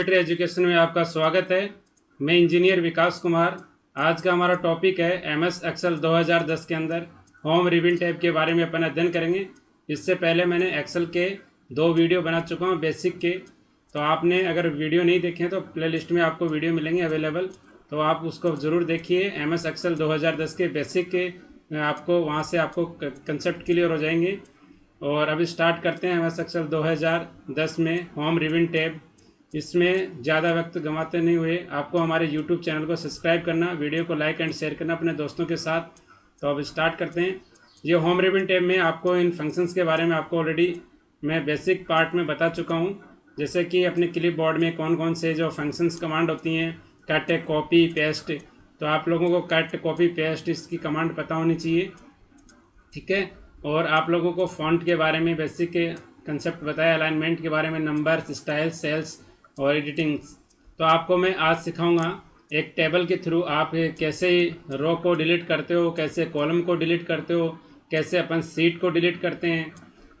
Computer education में आपका स्वागत है। मैं इंजीनियर विकास कुमार। आज का हमारा टॉपिक है एमएस एक्सेल 2010 के अंदर होम रिबन टैब के बारे में अपन अध्ययन करेंगे। इससे पहले मैंने एक्सेल के 2 वीडियो बना चुका हूँ बेसिक के, तो आपने अगर वीडियो नहीं देखे तो प्लेलिस्ट में आपको वीडियो मिलेंगे अवेलेबल, तो आप उसको ज़रूर देखिए। एमएस एक्सेल 2010 के बेसिक के आपको वहाँ से आपको कंसेप्ट क्लियर हो जाएंगे। और अभी स्टार्ट करते हैं एमएस एक्सेल 2010 में होम रिबन टैब। इसमें ज़्यादा वक्त गंवाते नहीं हुए आपको हमारे यूट्यूब चैनल को सब्सक्राइब करना, वीडियो को लाइक एंड शेयर करना अपने दोस्तों के साथ। तो अब स्टार्ट करते हैं। ये होम रिबन टैब में आपको इन फंक्शंस के बारे में आपको ऑलरेडी मैं बेसिक पार्ट में बता चुका हूँ। जैसे कि अपने क्लिप बोर्ड में कौन कौन से जो फंक्शंस कमांड होती हैं, कट, कॉपी, पेस्ट। तो आप लोगों को कट, कॉपी, पेस्ट इसकी कमांड पता होनी चाहिए, ठीक है। और आप लोगों को फ़ॉन्ट के बारे में बेसिक के कंसेप्ट बताया, अलाइनमेंट के बारे में, नंबर्स, स्टाइल, सेल्स और एडिटिंग्स। तो आपको मैं आज सिखाऊंगा एक टेबल के थ्रू आप कैसे रो को डिलीट करते हो, कैसे कॉलम को डिलीट करते हो, कैसे अपन सीट को डिलीट करते हैं।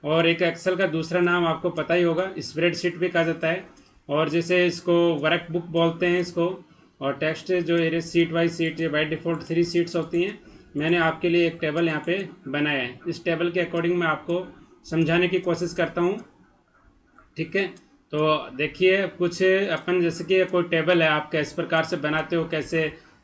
और एक एक्सेल का दूसरा नाम आपको पता ही होगा, स्प्रेडशीट भी कहा जाता है। और जैसे इसको वर्क बुक बोलते हैं इसको। और टेक्स्ट जो ये seat wise seat by default 3 seats होती हैं। मैंने आपके लिए एक टेबल यहाँ पे बनाया है। इस टेबल के अकॉर्डिंग मैं आपको समझाने की कोशिश करता हूँ, ठीक है। तो देखिए, कुछ अपन जैसे कि कोई टेबल है, आप किस प्रकार से बनाते हो, कैसे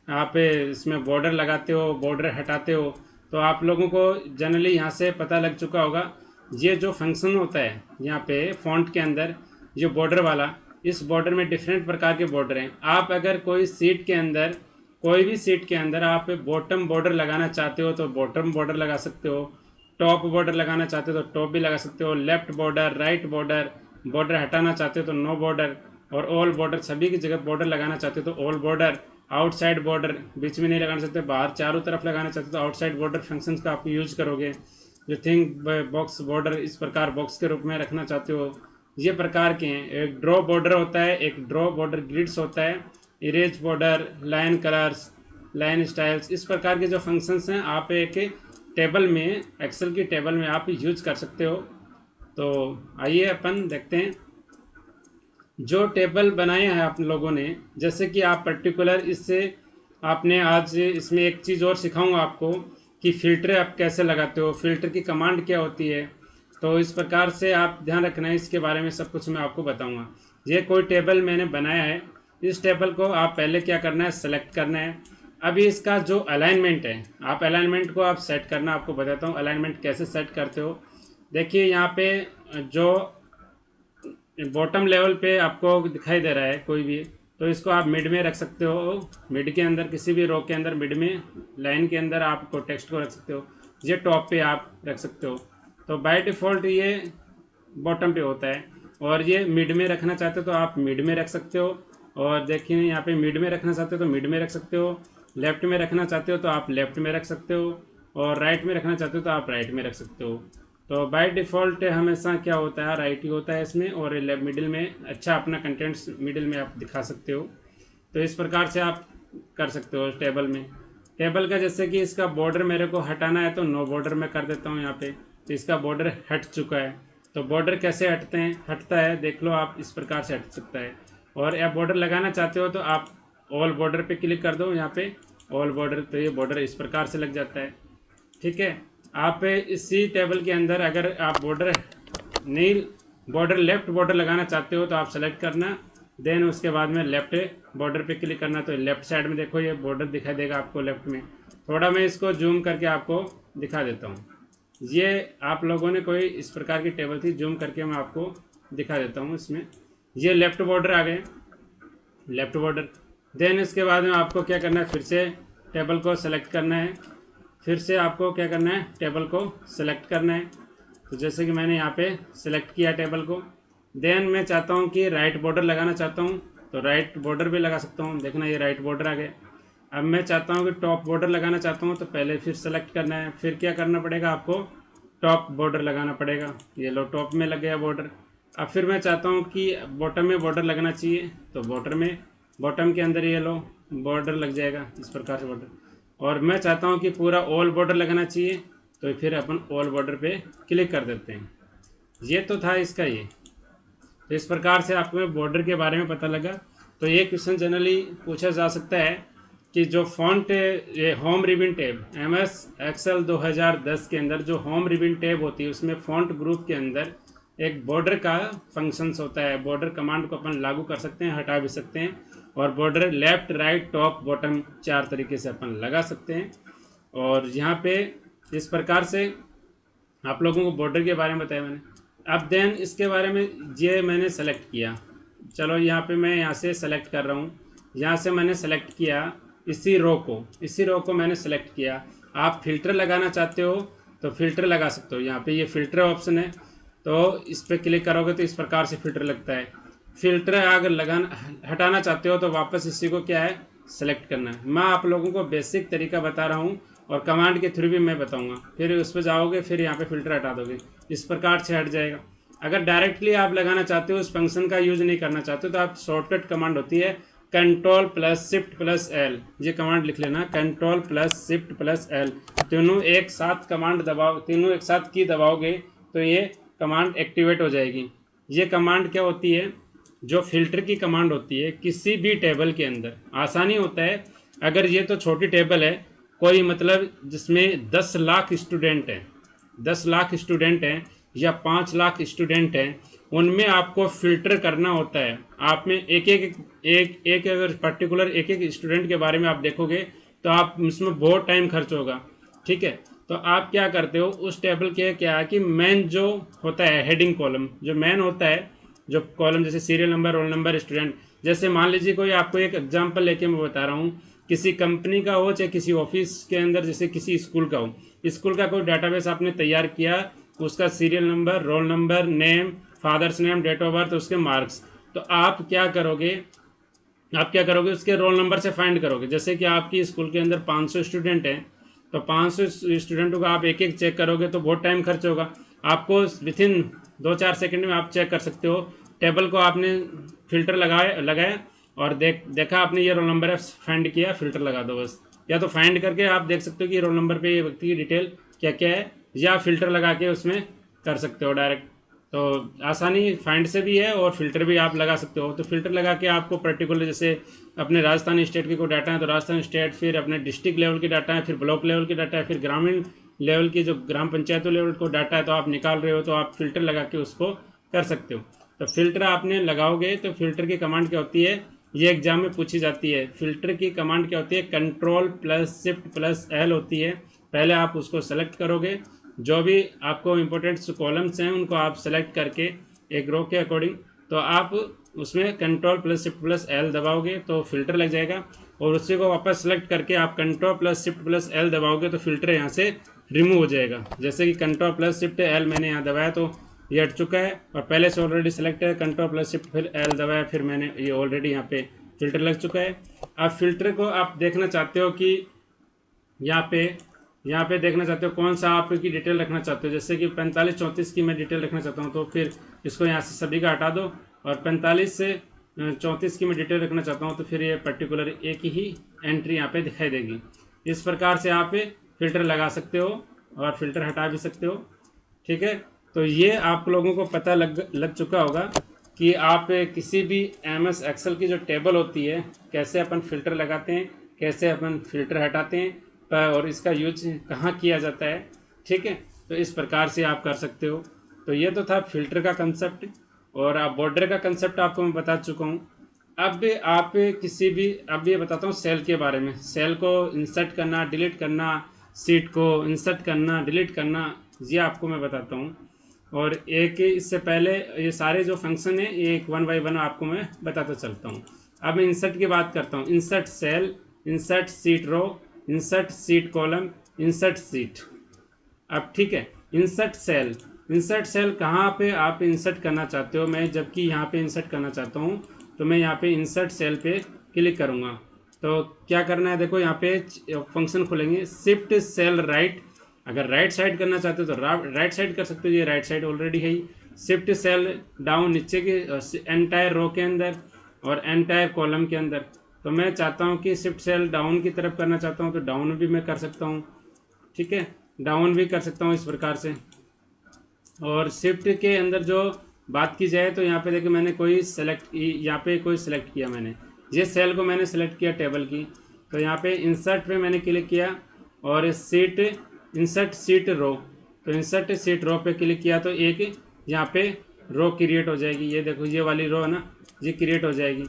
आप इसमें बॉर्डर लगाते हो, बॉर्डर हटाते हो। तो आप लोगों को जनरली यहाँ से पता लग चुका होगा। ये जो फंक्शन होता है यहाँ पे फॉन्ट के अंदर, जो बॉर्डर वाला, इस बॉर्डर में डिफरेंट प्रकार के बॉर्डर हैं। आप अगर कोई सीट के अंदर, कोई भी सीट के अंदर आप बॉटम बॉर्डर लगाना चाहते हो तो बॉटम बॉर्डर लगा सकते हो, टॉप बॉर्डर लगाना चाहते हो तो टॉप भी लगा सकते हो, left border, right border, border हटाना चाहते हो तो नो बॉर्डर, और ऑल बॉर्डर, सभी की जगह बॉर्डर लगाना चाहते हो तो ऑल बॉर्डर। आउटसाइड बॉर्डर बीच में नहीं लगाना चाहते, बाहर चारों तरफ लगाना चाहते हो तो आउटसाइड बॉर्डर फंक्शंस का आप यूज करोगे। जो थिंक बॉक्स बॉर्डर इस प्रकार बॉक्स के रूप में रखना चाहते हो, ये प्रकार के हैं। एक ड्रॉ बॉर्डर होता है, एक ड्रॉ बॉर्डर ग्रिड्स होता है, erase border, line colours, line styles, इस प्रकार के जो फंक्शंस हैं आप एक टेबल में, एक्सेल की टेबल में आप यूज कर सकते हो। तो आइए अपन देखते हैं जो टेबल बनाए हैं आप लोगों ने। जैसे कि आप पर्टिकुलर इससे आपने आज इसमें एक चीज़ और सिखाऊंगा आपको कि फ़िल्टर आप कैसे लगाते हो, फ़िल्टर की कमांड क्या होती है। तो इस प्रकार से आप ध्यान रखना है, इसके बारे में सब कुछ मैं आपको बताऊंगा। ये कोई टेबल मैंने बनाया है। इस टेबल को आप पहले क्या करना है, सेलेक्ट करना है। अभी इसका जो अलाइनमेंट है, आप अलाइनमेंट को आप सेट करना, आपको बताता हूँ अलाइनमेंट कैसे सेट करते हो। देखिए यहाँ पे जो बॉटम लेवल पे आपको दिखाई दे रहा है कोई भी, तो इसको आप मिड में रख सकते हो। मिड के अंदर, किसी भी रो के अंदर मिड में लाइन के अंदर आपको टेक्स्ट को रख सकते हो। ये टॉप पे आप रख सकते हो। तो बाय डिफ़ॉल्ट ये बॉटम पे होता है। और ये मिड में रखना चाहते हो तो आप मिड में रख सकते हो। और देखिए यहाँ पे मिड में रखना चाहते हो तो मिड में रख सकते हो, लेफ्ट में रखना चाहते हो तो आप लेफ्ट में रख सकते हो, और राइट में रखना चाहते हो तो आप राइट में रख सकते हो। तो बाय डिफ़ॉल्ट हमेशा क्या होता है, राइट ही होता है इसमें। और मिडिल में अच्छा अपना कंटेंट्स मिडिल में आप दिखा सकते हो। तो इस प्रकार से आप कर सकते हो टेबल में। टेबल का जैसे कि इसका बॉर्डर मेरे को हटाना है तो नो बॉर्डर में कर देता हूँ यहाँ पे। तो इसका बॉर्डर हट चुका है। तो बॉर्डर कैसे हटते हैं, हटता है देख लो आप, इस प्रकार से हट सकता है। और आप बॉर्डर लगाना चाहते हो तो आप ऑल बॉर्डर पे क्लिक कर दो यहाँ पे, ऑल बॉर्डर, तो ये बॉर्डर इस प्रकार से लग जाता है, ठीक है। आप इसी टेबल के अंदर अगर आप बॉर्डर नहीं, बॉर्डर लेफ्ट बॉर्डर लगाना चाहते हो तो आप सेलेक्ट करना, देन उसके बाद में लेफ्ट बॉर्डर पे क्लिक करना। तो लेफ्ट साइड में देखो ये बॉर्डर दिखाई देगा आपको लेफ्ट में। थोड़ा मैं इसको जूम करके आपको दिखा देता हूँ। ये आप लोगों ने कोई इस प्रकार की टेबल थी, जूम करके मैं आपको दिखा देता हूँ। इसमें ये लेफ्ट बॉर्डर आ गए, लेफ्ट बॉर्डर। देन इसके बाद में आपको क्या करना है, फिर से टेबल को सेलेक्ट करना है। फिर से आपको क्या करना है, टेबल को सेलेक्ट करना है। तो जैसे कि मैंने यहाँ पे सेलेक्ट किया टेबल को। देन मैं चाहता हूँ कि राइट बॉर्डर लगाना चाहता हूँ तो राइट बॉर्डर भी लगा सकता हूँ। देखना ये राइट बॉर्डर आ गया। अब मैं चाहता हूँ कि टॉप बॉर्डर लगाना चाहता हूँ तो पहले फिर सेलेक्ट करना है, फिर क्या करना पड़ेगा आपको, टॉप बॉर्डर लगाना पड़ेगा। ये लो टॉप में लग गया बॉर्डर। अब फिर मैं चाहता हूँ कि बॉटम में बॉर्डर लगना चाहिए तो बॉटम में, बॉटम के अंदर ये लो बॉर्डर लग जाएगा इस प्रकार से बॉर्डर। और मैं चाहता हूँ कि पूरा ऑल बॉर्डर लगना चाहिए तो फिर अपन ऑल बॉर्डर पे क्लिक कर देते हैं। ये तो था इसका ये। तो इस प्रकार से आपको बॉर्डर के बारे में पता लगा। तो ये क्वेश्चन जनरली पूछा जा सकता है कि जो फॉन्ट ये home ribbon tab MS Excel 2010 के अंदर जो होम रिबन टैब होती है उसमें फॉन्ट ग्रुप के अंदर एक बॉर्डर का फंक्शंस होता है। बॉर्डर कमांड को अपन लागू कर सकते हैं, हटा भी सकते हैं, और border left right top bottom 4 तरीके से अपन लगा सकते हैं। और यहाँ पे इस प्रकार से आप लोगों को बॉर्डर के बारे में बताया मैंने। अब देन इसके बारे में ये मैंने सेलेक्ट किया। चलो यहाँ पे मैं यहाँ से सेलेक्ट कर रहा हूँ, यहाँ से मैंने सेलेक्ट किया इसी रो को मैंने सेलेक्ट किया। आप फिल्टर लगाना चाहते हो तो फिल्टर लगा सकते हो। यहाँ पे ये फिल्टर ऑप्शन है, तो इस पर क्लिक करोगे तो इस प्रकार से फिल्टर लगता है। फिल्टर अगर लगाना हटाना चाहते हो तो वापस इसी को क्या है सेलेक्ट करना है। मैं आप लोगों को बेसिक तरीका बता रहा हूँ और कमांड के थ्रू भी मैं बताऊंगा। फिर उस पर जाओगे, फिर यहाँ पे फिल्टर हटा दोगे, इस प्रकार से हट जाएगा। अगर डायरेक्टली आप लगाना चाहते हो, उस फंक्शन का यूज नहीं करना चाहते हो, तो आप शॉर्टकट कमांड होती है Ctrl+Shift+L, ये कमांड लिख लेना, Ctrl+Shift+L। तीनों एक साथ कमांड दबाओ, तीनों एक साथ की दबाओगे तो ये कमांड एक्टिवेट हो जाएगी। ये कमांड क्या होती है, जो फिल्टर की कमांड होती है किसी भी टेबल के अंदर। आसानी होता है, अगर ये तो छोटी टेबल है, कोई मतलब जिसमें 10 लाख स्टूडेंट हैं, 10 लाख स्टूडेंट हैं या 5 लाख स्टूडेंट हैं, उनमें आपको फिल्टर करना होता है। आप में एक अगर पर्टिकुलर एक एक स्टूडेंट के बारे में आप देखोगे तो आप उसमें बहुत टाइम खर्च होगा। ठीक है, तो आप क्या करते हो, उस टेबल के क्या है कि मेन जो होता है हेडिंग कॉलम, जो मेन होता है जो कॉलम, जैसे serial number, roll number, student. जैसे मान लीजिए कोई आपको एक एग्जांपल लेके मैं बता रहा हूँ, किसी कंपनी का हो चाहे किसी ऑफिस के अंदर, जैसे किसी स्कूल का हो, स्कूल का कोई डाटाबेस आपने तैयार किया, उसका serial number, roll number, name, father's name, date of birth, उसके मार्क्स। तो आप क्या करोगे, उसके रोल नंबर से फाइंड करोगे। जैसे कि आपकी स्कूल के अंदर 500 स्टूडेंट हैं, तो 500 स्टूडेंटों का आप एक एक चेक करोगे तो बहुत टाइम खर्च होगा। आपको विथिन 2-4 सेकंड में आप चेक कर सकते हो। टेबल को आपने फिल्टर लगाया और देखा आपने ये रोल नंबर है, फाइंड किया, फिल्टर लगा दो बस। या तो फाइंड करके आप देख सकते हो कि रोल नंबर पे ये व्यक्ति की डिटेल क्या क्या है, या फिल्टर लगा के उसमें कर सकते हो डायरेक्ट। तो आसानी फाइंड से भी है और फिल्टर भी आप लगा सकते हो। तो फिल्टर लगा के आपको पर्टिकुलर, जैसे अपने राजस्थान स्टेट के कोई डाटा है तो राजस्थान स्टेट, फिर अपने डिस्ट्रिक्ट लेवल की डाटा है, फिर ब्लॉक लेवल की डाटा है, फिर ग्रामीण लेवल की जो ग्राम पंचायतों लेवल को डाटा है तो आप निकाल रहे हो, तो आप फिल्टर लगा के उसको कर सकते हो। तो फिल्टर आपने लगाओगे तो फिल्टर की कमांड क्या होती है, ये एग्जाम में पूछी जाती है। फिल्टर की कमांड क्या होती है, Ctrl+Shift+L होती है। पहले आप उसको सेलेक्ट करोगे, जो भी आपको इंपॉर्टेंट कॉलम्स हैं उनको आप सेलेक्ट करके एक रो के अकॉर्डिंग, तो आप उसमें Ctrl+Shift+L दबाओगे तो फिल्टर लग जाएगा, और उसी को वापस सेलेक्ट करके आप Ctrl+Shift+L दबाओगे तो फिल्टर यहाँ से रिमूव हो जाएगा। जैसे कि Ctrl+Shift+L मैंने यहाँ दबाया तो ये हट चुका है, और पहले से ऑलरेडी सेलेक्ट है, Ctrl+Shift+L दबाया, फिर मैंने ये ऑलरेडी यहाँ पे फिल्टर लग चुका है। अब फिल्टर को आप देखना चाहते हो कि यहाँ पे देखना चाहते हो कौन सा आपकी डिटेल रखना चाहते हो। जैसे कि 45-34 की मैं डिटेल रखना चाहता हूँ, तो फिर इसको यहाँ से सभी का हटा दो, और 45 से 34 की मैं डिटेल रखना चाहता हूँ, तो फिर ये पर्टिकुलर एक ही एंट्री यहाँ पे दिखाई देगी। इस प्रकार से आप फिल्टर लगा सकते हो और फिल्टर हटा भी सकते हो। ठीक है, तो ये आप लोगों को पता लग चुका होगा कि आप किसी भी MS एक्सेल की जो टेबल होती है, कैसे अपन फिल्टर लगाते हैं, कैसे अपन फिल्टर हटाते हैं, और इसका यूज कहाँ किया जाता है। ठीक है, तो इस प्रकार से आप कर सकते हो। तो ये तो था फिल्टर का कंसेप्ट, और आप बॉर्डर का कंसेप्ट आपको मैं बता चुका हूँ। अब आप किसी भी, अब ये बताता हूँ सेल के बारे में। सेल को इंसर्ट करना, डिलीट करना, सीट को इंसर्ट करना, डिलीट करना, ये आपको मैं बताता हूँ। और एक इससे पहले ये सारे जो फंक्शन है ये एक 1 बाय 1 आपको मैं बताता चलता हूँ। अब मैं इंसर्ट की बात करता हूँ। Insert cell, insert sheet row, insert sheet column, insert sheet. अब ठीक है, इंसर्ट सेल कहाँ पे आप इंसर्ट करना चाहते हो। मैं जबकि यहाँ पे इंसर्ट करना चाहता हूँ, तो मैं यहाँ पे इंसर्ट सेल पे क्लिक करूँगा। तो क्या करना है, देखो यहाँ पे फंक्शन खुलेंगे, शिफ्ट सेल राइट। अगर राइट साइड करना चाहते हो तो राइट साइड कर सकते हो, ये राइट साइड ऑलरेडी है ही। शिफ्ट सेल डाउन, नीचे के एंटायर रो के अंदर और एंटायर कॉलम के अंदर। तो मैं चाहता हूँ कि शिफ्ट सेल डाउन की तरफ करना चाहता हूँ, तो डाउन भी मैं कर सकता हूँ। ठीक है, डाउन भी कर सकता हूँ इस प्रकार से। और शिफ्ट के अंदर जो बात की जाए तो यहाँ पे देखिए मैंने कोई सेलेक्ट, यहाँ पे कोई सिलेक्ट किया मैंने, ये सेल को मैंने सेलेक्ट किया टेबल की, तो यहाँ पे इंसर्ट पे मैंने क्लिक किया और सीट, इंसर्ट सीट रो, तो इंसर्ट सीट रो पे क्लिक किया तो एक यहाँ पे रो क्रिएट हो जाएगी। ये देखो ये वाली रो है ना, ये क्रिएट हो जाएगी।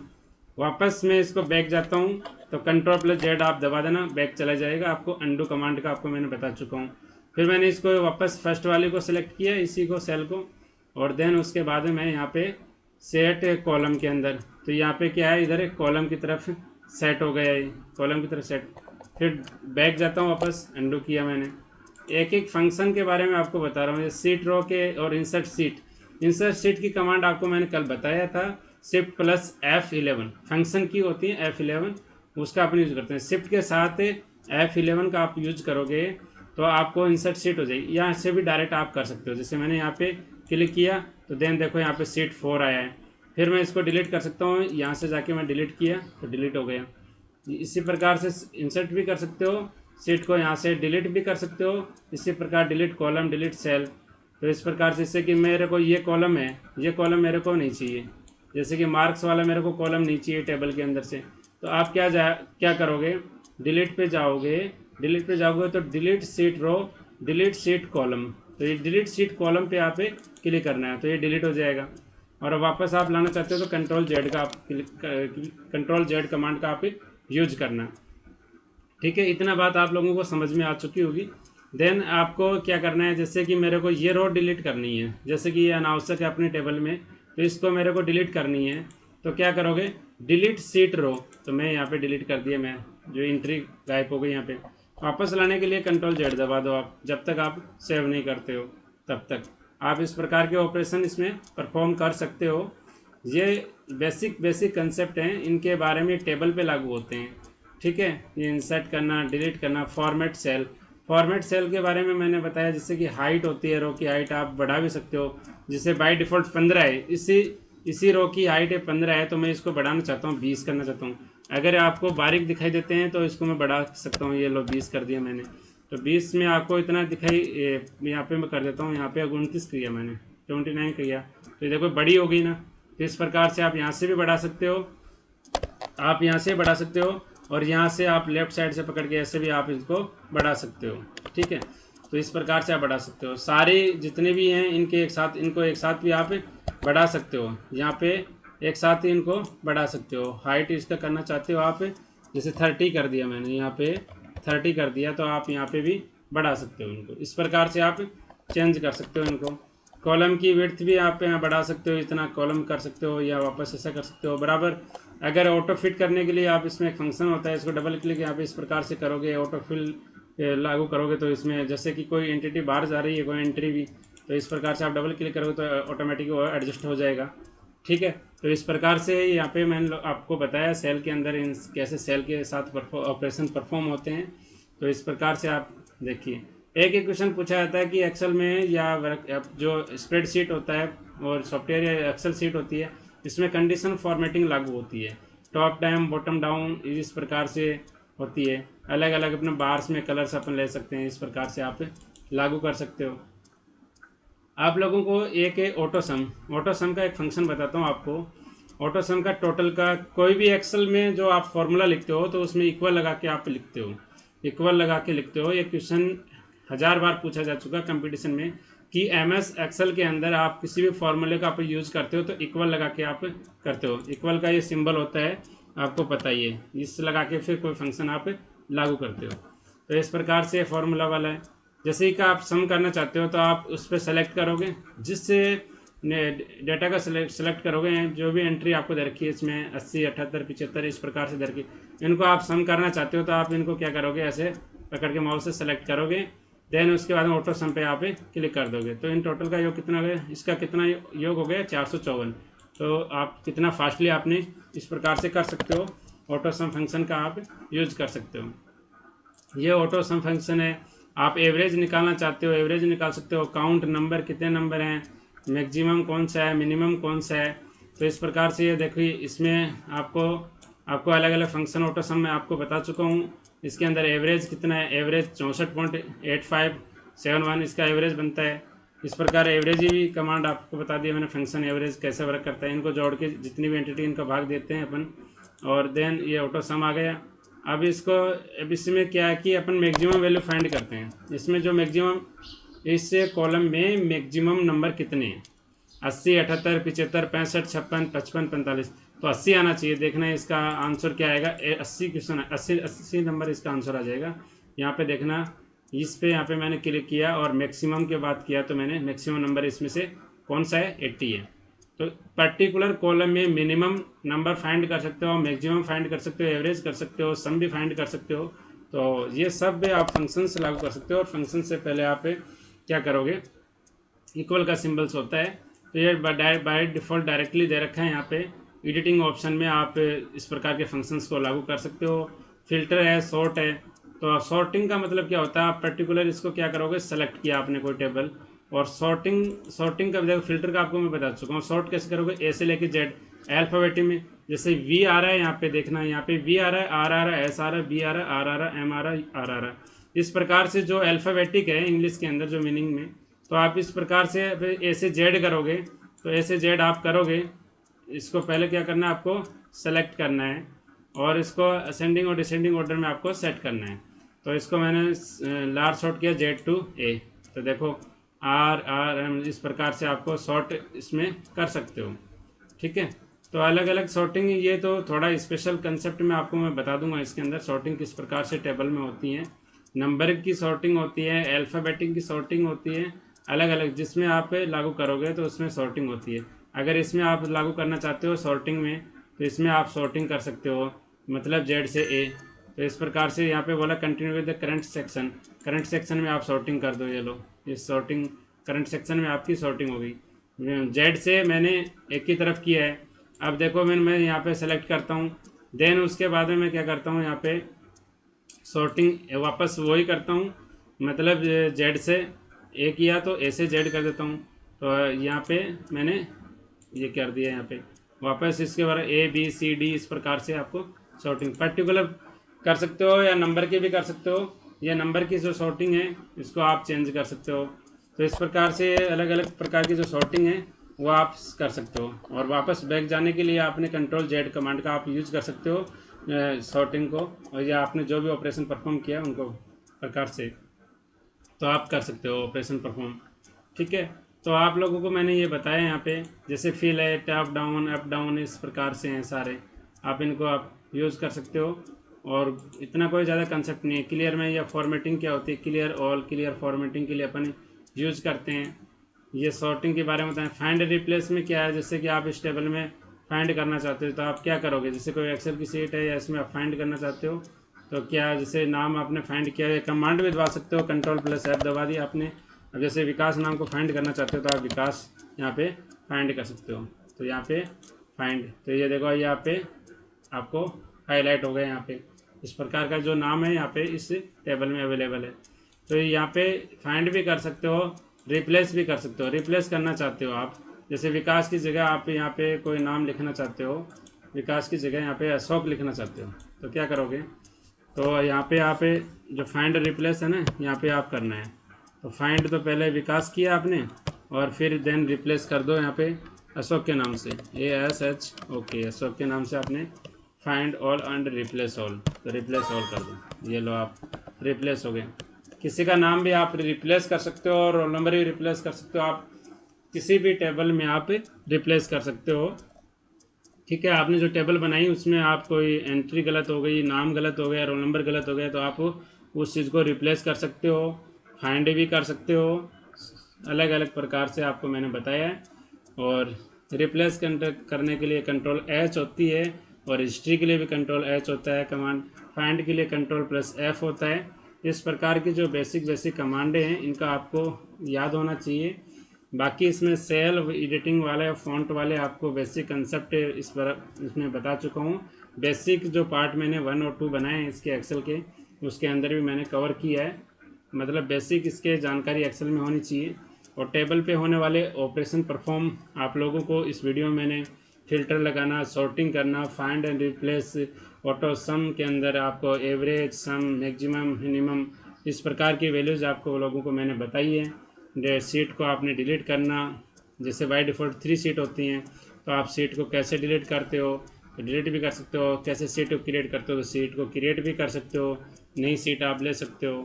वापस मैं इसको बैक जाता हूँ तो कंट्रोल+Z आप दबा देना, बैक चला जाएगा। आपको अंडू कमांड का आपको मैंने बता चुका हूँ। फिर मैंने इसको वापस फर्स्ट वाले को सिलेक्ट किया, इसी को सेल को, और देन उसके बाद में मैं यहाँ पे सेट कॉलम के अंदर, तो यहाँ पे क्या है, इधर एक कॉलम की तरफ सेट हो गया है, कॉलम की तरफ सेट। फिर बैक जाता हूँ वापस, अंडू किया मैंने। एक एक फंक्शन के बारे में आपको बता रहा हूँ, ये सीट रो के और इंसर्ट सीट, इंसर्ट सीट की कमांड आपको मैंने कल बताया था। Shift+F11 फंक्शन की होती है, F11 उसका अपन यूज करते हैं। शिफ्ट के साथ F11 का आप यूज करोगे तो आपको इंसर्ट सीट हो जाएगी। यहाँ से भी डायरेक्ट आप कर सकते हो, जैसे मैंने यहाँ पे क्लिक किया तो देन देखो यहाँ पे सीट 4 आया है। फिर मैं इसको डिलीट कर सकता हूँ, यहाँ से जाके मैं डिलीट किया तो डिलीट हो गया। इसी प्रकार से इंसर्ट भी कर सकते हो, सीट को यहाँ से डिलीट भी कर सकते हो। इसी प्रकार डिलीट कॉलम, डिलीट सेल। तो इस प्रकार से, इससे कि मेरे को ये कॉलम है, ये कॉलम मेरे को नहीं चाहिए, जैसे कि मार्क्स वाला मेरे को कॉलम नहीं चाहिए टेबल के अंदर से, तो आप क्या करोगे, डिलीट पे जाओगे, डिलीट पे जाओगे तो डिलीट सीट रो, डिलीट सीट कॉलम, तो ये डिलीट सीट कॉलम पे आप क्लिक करना है तो ये डिलीट हो जाएगा। और वापस आप लाना चाहते हो तो कंट्रोल+Z का आप कंट्रोल+Z कमांड का आप यूज करना। ठीक है, इतना बात आप लोगों को समझ में आ चुकी होगी। देन आपको क्या करना है, जैसे कि मेरे को ये रो डिलीट करनी है, जैसे कि ये अनावश्यक है अपने टेबल में, तो इसको मेरे को डिलीट करनी है, तो क्या करोगे, डिलीट सीट रो, तो मैं यहाँ पे डिलीट कर दिया, मैं जो एंट्री गायब हो गई यहाँ पे। वापस लाने के लिए कंट्रोल+Z दबा दो आप, जब तक आप सेव नहीं करते हो तब तक आप इस प्रकार के ऑपरेशन इसमें परफॉर्म कर सकते हो। ये बेसिक कंसेप्ट हैं, इनके बारे में टेबल पे लागू होते हैं। ठीक है, ये इंसर्ट करना, डिलीट करना, फॉर्मेट सेल, फॉर्मेट सेल के बारे में मैंने बताया, जिससे कि हाइट होती है, रो की हाइट आप बढ़ा भी सकते हो। जिसे बाय डिफ़ॉल्ट 15 है, इसी रो की हाइट है 15 है, तो मैं इसको बढ़ाना चाहता हूँ, 20 करना चाहता हूँ। अगर आपको बारीक दिखाई देते हैं तो इसको मैं बढ़ा सकता हूँ, ये लो 20 कर दिया मैंने, तो 20 में आपको इतना दिखाई, यहाँ पे मैं कर देता हूँ, यहाँ पे 29 किया मैंने, 29 किया, तो ये देखो बड़ी हो गई ना। तो इस प्रकार से आप यहाँ से भी बढ़ा सकते हो, आप यहाँ से बढ़ा सकते हो, और यहाँ से आप लेफ्ट साइड से पकड़ के ऐसे भी आप इसको बढ़ा सकते हो। ठीक है, तो इस प्रकार से आप बढ़ा सकते हो, सारे जितने भी हैं इनके एक साथ, इनको एक साथ भी आप बढ़ा सकते हो, यहाँ पे एक साथ ही इनको बढ़ा सकते हो। हाइट इसका करना चाहते हो आप, जैसे 30 कर दिया मैंने, यहाँ पे 30 कर दिया, तो आप यहाँ पे भी बढ़ा सकते हो इनको। इस प्रकार से आप चेंज कर सकते हो इनको। कॉलम की विड्थ भी आप यहाँ बढ़ा सकते हो, इतना कॉलम कर सकते हो, या वापस ऐसा कर सकते हो बराबर। अगर ऑटो फिट करने के लिए आप, इसमें एक फंक्शन होता है, इसको डबल क्लिक यहाँ पे इस प्रकार से करोगे, ऑटो फिल लागू करोगे, तो इसमें जैसे कि कोई एंटिटी बाहर जा रही है, कोई एंट्री भी, तो इस प्रकार से आप डबल क्लिक करोगे तो ऑटोमेटिक वो एडजस्ट हो जाएगा। ठीक है, तो इस प्रकार से यहाँ पे मैंने आपको बताया सेल के अंदर इन कैसे सेल के साथ ऑपरेशन परफॉर्म होते हैं। तो इस प्रकार से आप देखिए, एक क्वेश्चन पूछा जाता है कि एक्सेल में या जो स्प्रेडशीट होता है और सॉफ्टवेयर या एक्सेल शीट होती है, इसमें कंडीशन फॉर्मेटिंग लागू होती है, टॉप डाउन, बॉटम डाउन, इस प्रकार से होती है। अलग अलग अपने बार्स में कलर्स अपन ले सकते हैं, इस प्रकार से आप लागू कर सकते हो। आप लोगों को एक ऑटो सम का एक फंक्शन बताता हूँ आपको। ऑटो सम का टोटल का, कोई भी एक्सेल में जो आप फॉर्मूला लिखते हो तो उसमें इक्वल लगा के आप लिखते हो, इक्वल लगा के लिखते हो। ये क्वेश्चन 1000 बार पूछा जा चुका कंपटीशन में कि MS एक्सेल के अंदर आप किसी भी फॉर्मूले का आप यूज़ करते हो तो इक्वल लगा के आप करते हो। इक्वल का ये सिंबल होता है, आपको पता ही है, इस लगा के फिर कोई फंक्शन आप लागू करते हो। तो इस प्रकार से फॉर्मूला वाला है। जैसे ही का आप सम करना चाहते हो तो आप उस पर सेलेक्ट करोगे, जिससे डेटा का सेलेक्ट करोगे, जो भी एंट्री आपको दे रखी है इसमें 80, 78, 75 इस प्रकार से दे रखी, इनको आप सम करना चाहते हो तो आप इनको क्या करोगे, ऐसे पकड़ के माउस से सेलेक्ट करोगे, देन उसके बाद ऑटो सम पे आप क्लिक कर दोगे। तो इन टोटल का योग कितना हो गया, इसका कितना योग हो गया, 454। तो आप कितना फास्टली आपने इस प्रकार से कर सकते हो, ऑटो सम फंक्शन का आप यूज कर सकते हो। ये ऑटो सम फंक्शन है। आप एवरेज निकालना चाहते हो, एवरेज निकाल सकते हो, काउंट नंबर कितने नंबर हैं, मैक्सिमम कौन सा है, मिनिमम कौन सा है। तो इस प्रकार से ये देखिए, इसमें आपको अलग अलग फंक्शन ऑटो सम में आपको बता चुका हूँ। इसके अंदर एवरेज कितना है, एवरेज 64.8571 इसका एवरेज बनता है। इस प्रकार एवरेज भी कमांड आपको बता दिया मैंने, फंक्शन एवरेज कैसे वर्क करता है। इनको जोड़ के जितनी भी एंटिटी इनका भाग देते हैं अपन, और देन ये ऑटो सम आ गया। अब इसमें क्या है कि अपन मैक्सिमम वैल्यू फाइंड करते हैं। इसमें जो मैक्सिमम, इस कॉलम में मैक्सिमम नंबर कितने हैं, 80, 78, 75, 65, 56, 55, 45, तो 80 आना चाहिए। देखना है इसका आंसर क्या आएगा, 80 क्वेश्चन, 80 नंबर इसका आंसर आ जाएगा। यहाँ पे देखना, इस पे यहाँ पे मैंने क्लिक किया और मैक्सिमम के बात किया, तो मैंने मैक्सिमम नंबर इसमें से कौन सा है, 80 है। तो पर्टिकुलर कॉलम में मिनिमम नंबर फाइंड कर सकते हो, मैक्सिमम फाइंड कर सकते हो, एवरेज कर सकते हो, सम भी फाइंड कर सकते हो। तो ये सब भी आप फंक्शन से लागू कर सकते हो। और फंक्शन से पहले आप क्या करोगे, इक्वल का सिंबल्स होता है, तो ये बाय डिफ़ॉल्ट डायरेक्टली दे रखा है। यहाँ पे एडिटिंग ऑप्शन में आप इस प्रकार के फंक्शंस को लागू कर सकते हो। फिल्टर है, सॉर्ट है। तो सॉर्टिंग का मतलब क्या होता है, आप पर्टिकुलर इसको क्या करोगे, सेलेक्ट किया आपने कोई टेबल, और सॉर्टिंग का देखो, फिल्टर का आपको मैं बता चुका हूँ। सॉर्ट कैसे करोगे, ए से लेके जेड अल्फ़ाबेटिक में, जैसे वी आ रहा है यहाँ पे देखना है, यहाँ पे वी आ रहा है, आर आ रहा है, एस आ रहा है, बी आ रहा है, आर आ रहा है, एम आ रहा है, आर आ रहा है। इस प्रकार से जो अल्फ़ाबेटिक है इंग्लिश के अंदर जो मीनिंग में, तो आप इस प्रकार से ए से जेड करोगे। तो ए से जेड आप करोगे, इसको पहले क्या करना है, आपको सेलेक्ट करना है, और इसको असेंडिंग और डिसेंडिंग ऑर्डर में आपको सेट करना है। तो इसको मैंने लार्ज शॉर्ट किया जेड टू ए। तो देखो आर आर एम, इस प्रकार से आपको शॉर्ट इसमें कर सकते हो। ठीक है, तो अलग अलग सॉर्टिंग, ये तो थोड़ा स्पेशल कंसेप्ट में आपको मैं बता दूंगा इसके अंदर सॉर्टिंग किस प्रकार से टेबल में होती है। नंबर की सॉर्टिंग होती है, अल्फ़ाबेटिक की सॉर्टिंग होती है, अलग अलग जिसमें आप लागू करोगे तो उसमें सॉर्टिंग होती है। अगर इसमें आप लागू करना चाहते हो सॉर्टिंग में, तो इसमें आप सॉर्टिंग कर सकते हो, मतलब जेड से ए। तो इस प्रकार से यहाँ पे बोला continue with the current section, current section में आप सॉर्टिंग कर दो। ये लो, इस सॉर्टिंग करंट सेक्शन में आपकी सॉर्टिंग हो गई। जेड से मैंने एक की तरफ किया है। अब देखो मैं यहाँ पे सेलेक्ट करता हूँ, देन उसके बाद में मैं क्या करता हूँ, यहाँ पे सॉर्टिंग वापस वही करता हूँ, मतलब जेड से ए किया तो ए से जेड कर देता हूँ। तो यहाँ पे मैंने ये कर दिया, यहाँ पे वापस इसके बाद ए बी सी डी, इस प्रकार से आपको सॉर्टिंग पर्टिकुलर कर सकते हो, या नंबर की भी कर सकते हो, या नंबर की जो सॉर्टिंग है इसको आप चेंज कर सकते हो। तो इस प्रकार से अलग अलग प्रकार की जो सॉर्टिंग है वो आप कर सकते हो। और वापस बैक जाने के लिए आपने कंट्रोल जेड कमांड का आप यूज कर सकते हो सॉर्टिंग को, और या आपने जो भी ऑपरेशन परफॉर्म किया उनको प्रकार से, तो आप कर सकते हो ऑपरेशन परफॉर्म। ठीक है, तो आप लोगों को मैंने ये बताया यहाँ पे, जैसे फिल है, टैप डाउन, अप डाउन, इस प्रकार से हैं सारे, आप इनको आप यूज़ कर सकते हो। और इतना कोई ज़्यादा कंसेप्ट नहीं है। क्लियर में या फॉर्मेटिंग क्या होती है, क्लियर ऑल, क्लियर फॉर्मेटिंग के लिए अपन यूज़ करते हैं। ये सॉर्टिंग के बारे में बताएं। फाइंड रिप्लेस में क्या है, जैसे कि आप इस टेबल में फाइंड करना चाहते हो तो आप क्या करोगे, जैसे कोई एक्सेल की सीट है या इसमें आप फाइंड करना चाहते हो, तो क्या जैसे नाम आपने फाइंड किया है, कमांड भी दबा सकते हो, कंट्रोल प्लस ऐप दबा दिया आपने। अब जैसे विकास नाम को फाइंड करना चाहते हो तो आप विकास यहाँ पे फाइंड कर सकते हो। तो यहाँ पे फाइंड, तो ये देखो यहाँ पे आपको हाईलाइट हो गया। यहाँ पे इस प्रकार का जो नाम है यहाँ पे इस टेबल में अवेलेबल है। तो यहाँ पे फाइंड भी कर सकते हो, रिप्लेस भी कर सकते हो। रिप्लेस करना चाहते हो आप, जैसे विकास की जगह आप यहाँ पे कोई नाम लिखना चाहते हो, विकास की जगह यहाँ पे अशोक लिखना चाहते हो, तो क्या करोगे, तो यहाँ पे आप जो फाइंड रिप्लेस है ना, यहाँ पे आप करना है। तो फाइंड तो पहले विकास किया आपने, और फिर देन रिप्लेस कर दो यहाँ पे अशोक के नाम से, ASH ओके, अशोक के नाम से आपने find all and replace all, तो रिप्लेस ऑल कर दो। ये लो, आप रिप्लेस हो गए। किसी का नाम भी आप रिप्लेस कर सकते हो, और रोल नंबर भी रिप्लेस कर सकते हो। आप किसी भी टेबल में आप रिप्लेस कर सकते हो। ठीक है, आपने जो टेबल बनाई उसमें आप कोई एंट्री गलत हो गई, नाम गलत हो गया, रोल नंबर गलत हो गया, तो आप उस चीज़ को रिप्लेस कर सकते हो, फाइंड भी कर सकते हो। अलग अलग प्रकार से आपको मैंने बताया है। और रिप्लेस करने के लिए कंट्रोल H होती है, और हिस्ट्री के लिए भी कंट्रोल H होता है कमांड, फाइंड के लिए कंट्रोल प्लस F होता है। इस प्रकार की जो बेसिक कमांडें हैं इनका आपको याद होना चाहिए। बाकी इसमें सेल एडिटिंग वाले, फ़ॉन्ट वाले आपको बेसिक कंसेप्ट इसमें बता चुका हूँ। बेसिक जो पार्ट मैंने 1 और 2 बनाए हैं इसके एक्सेल के, उसके अंदर भी मैंने कवर किया है। मतलब बेसिक इसके जानकारी एक्सेल में होनी चाहिए। और टेबल पे होने वाले ऑपरेशन परफॉर्म आप लोगों को इस वीडियो में मैंने फ़िल्टर लगाना, सॉर्टिंग करना, फाइंड एंड रिप्लेस, ऑटो सम के अंदर आपको एवरेज, सम, मैक्सिमम, मिनिमम, इस प्रकार की वैल्यूज़ आपको लोगों को मैंने बताई है। सीट को आपने डिलीट करना, जैसे बाय डिफ़ॉल्ट 3 सीट होती हैं, तो आप सीट को कैसे डिलीट करते हो, तो डिलीट भी कर सकते हो। कैसे सीट को क्रिएट करते हो, तो सीट को क्रिएट भी कर सकते हो, नई सीट आप ले सकते हो।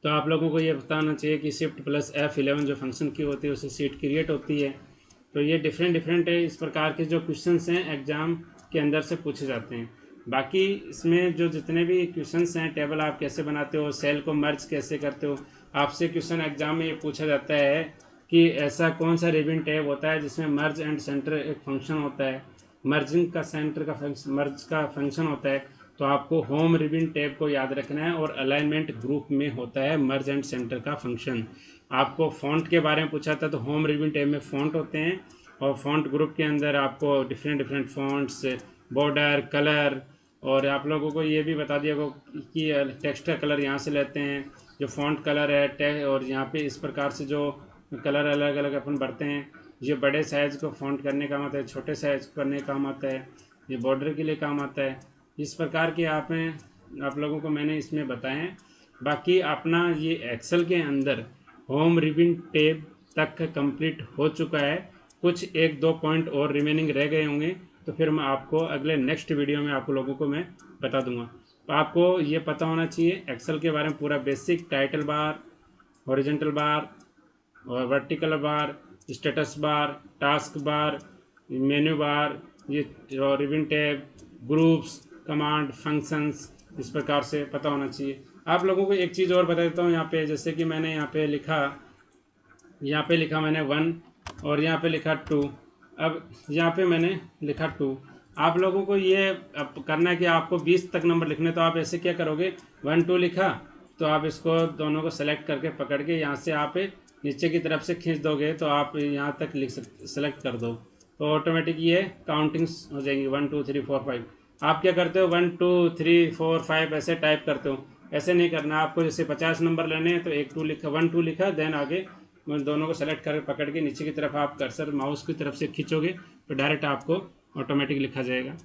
तो आप लोगों को ये बताना चाहिए कि शिफ्ट प्लस F11 जो फंक्शन की होती है उससे सीट क्रिएट होती है। तो ये डिफरेंट डिफरेंट इस प्रकार के जो क्वेश्चंस हैं एग्ज़ाम के अंदर से पूछे जाते हैं। बाकी इसमें जो जितने भी क्वेश्चंस हैं, टेबल आप कैसे बनाते हो, सेल को मर्ज कैसे करते हो, आपसे क्वेश्चन एग्जाम में ये पूछा जाता है कि ऐसा कौन सा रिबन टैब होता है जिसमें मर्ज एंड सेंटर एक फंक्शन होता है, मर्जिंग का सेंटर का मर्ज का फंक्शन होता है। तो आपको होम रिबन टैब को याद रखना है, और अलाइनमेंट ग्रुप में होता है मर्ज एंड सेंटर का फंक्शन। आपको फ़ॉन्ट के बारे में पूछा था, तो होम रिबन टैब में फ़ॉन्ट होते हैं, और फ़ॉन्ट ग्रुप के अंदर आपको different different fonts, border, colour, और आप लोगों को ये भी बता दिया कि टेक्स्ट का कलर यहाँ से लेते हैं, जो फ़ॉन्ट कलर है और यहाँ पे इस प्रकार से जो कलर अलग अलग अपन भरते हैं, ये बड़े साइज़ को फ़ॉन्ट करने काम आता है, छोटे साइज़ को करने काम आता है, ये बॉर्डर के लिए काम आता है। इस प्रकार के आप लोगों को मैंने इसमें बताए हैं। बाकी अपना ये एक्सेल के अंदर होम रिबन टैब तक कंप्लीट हो चुका है, कुछ 1-2 पॉइंट और रिमेनिंग रह गए होंगे, तो फिर मैं आपको अगले नेक्स्ट वीडियो में आप लोगों को मैं बता दूंगा। तो आपको ये पता होना चाहिए एक्सेल के बारे में पूरा basic, title bar, horizontal bar और vertical bar, status bar, task bar, menu bar, ये ribbon tab, groups, command, functions, इस प्रकार से पता होना चाहिए। आप लोगों को एक चीज़ और बता देता हूँ यहाँ पे, जैसे कि मैंने यहाँ पे लिखा मैंने 1, और यहाँ पे लिखा 2। अब यहाँ पे मैंने लिखा 2। आप लोगों को ये अब करना है कि आपको 20 तक नंबर लिखने, तो आप ऐसे क्या करोगे, 1 2 लिखा, तो आप इसको दोनों को सेलेक्ट करके पकड़ के यहाँ से आप नीचे की तरफ से खींच दोगे, तो आप यहाँ तक सेलेक्ट कर दो, तो ऑटोमेटिक ये काउंटिंग्स हो जाएंगी 1 2 3 4 5। आप क्या करते हो, 1 2 3 4 5 ऐसे टाइप करते हो, ऐसे नहीं करना आपको। जैसे 50 नंबर लेने हैं तो 1 2 लिखा, देन आगे दोनों को सेलेक्ट कर पकड़ के नीचे की तरफ आप कर्सर माउस की तरफ से खींचोगे, तो डायरेक्ट आपको ऑटोमेटिक लिखा जाएगा।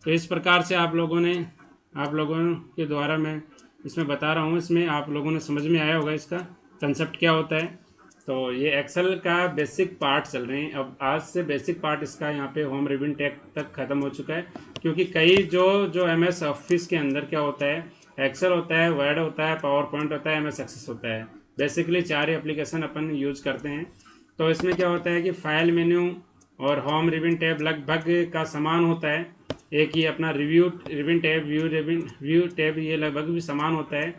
तो इस प्रकार से आप लोगों के द्वारा मैं इसमें बता रहा हूँ, इसमें आप लोगों ने समझ में आया होगा इसका कंसेप्ट क्या होता है। तो ये एक्सेल का बेसिक पार्ट चल रहे हैं, अब आज से बेसिक पार्ट इसका यहाँ पे होम रिबन टैग तक ख़त्म हो चुका है, क्योंकि कई जो MS ऑफिस के अंदर क्या होता है, एक्सेल होता है, वर्ड होता है, पावर पॉइंट होता है, MS एक्सेस होता है, बेसिकली 4 एप्लीकेशन अपन यूज करते हैं। तो इसमें क्या होता है कि फाइल मेन्यू और होम रिबन टैब लगभग का समान होता है, एक ही अपना रिबन टैब, व्यू टैब ये लगभग भी समान होता है,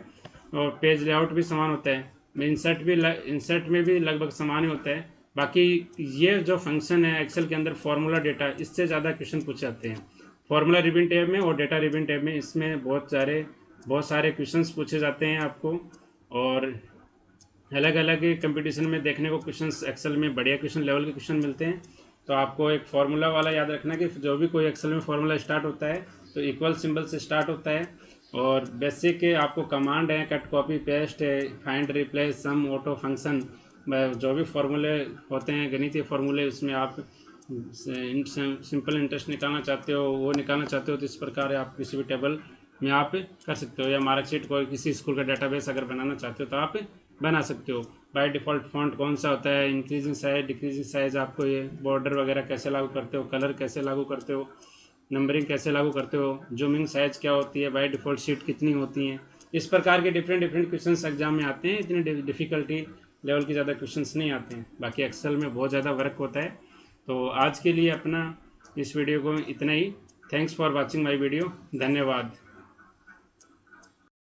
और पेज लेआउट भी समान होता है, इंसर्ट में भी लगभग समान ही होता है। बाकी ये जो फंक्शन है एक्सेल के अंदर, फार्मूला डेटा, इससे ज़्यादा क्वेश्चन पूछ जाते हैं फार्मूला रिबन टैब में और डेटा रिबन टैब में। इसमें बहुत सारे क्वेश्चंस पूछे जाते हैं आपको, और अलग अलग कंपटीशन में देखने को क्वेश्चंस एक्सेल में बढ़िया क्वेश्चन लेवल के क्वेश्चन मिलते हैं। तो आपको एक फार्मूला वाला याद रखना कि जो भी कोई एक्सेल में फार्मूला स्टार्ट होता है तो इक्वल सिंबल से स्टार्ट होता है, और बेसिक आपको कमांड है, कट कॉपी पेस्ट है, फाइंड रिप्लेस, सम, ऑटो, फंक्शन, जो भी फार्मूले होते हैं गणितीय फार्मूले, उसमें आप सिंपल इंटरेस्ट निकालना चाहते हो, वो निकालना चाहते हो, तो इस प्रकार आप किसी भी टेबल में आप कर सकते हो, या मार्कशीट को किसी स्कूल का डेटाबेस अगर बनाना चाहते हो तो आप बना सकते हो। बाय डिफ़ॉल्ट फॉन्ट कौन सा होता है, इंक्रीजिंग साइज, डिक्रीजिंग साइज, आपको ये बॉर्डर वगैरह कैसे लागू करते हो, कलर कैसे लागू करते हो, नंबरिंग कैसे लागू करते हो, जूमिंग साइज क्या होती है, बाय डिफ़ॉल्ट शीट कितनी होती हैं, इस प्रकार के डिफरेंट डिफरेंट क्वेश्चंस एग्जाम में आते हैं। इतने डिफ़िकल्टी लेवल के ज़्यादा क्वेश्चंस नहीं आते हैं, बाकी एक्सेल में बहुत ज़्यादा वर्क होता है। तो आज के लिए अपना इस वीडियो को इतना ही। Thanks for watching my video. धन्यवाद।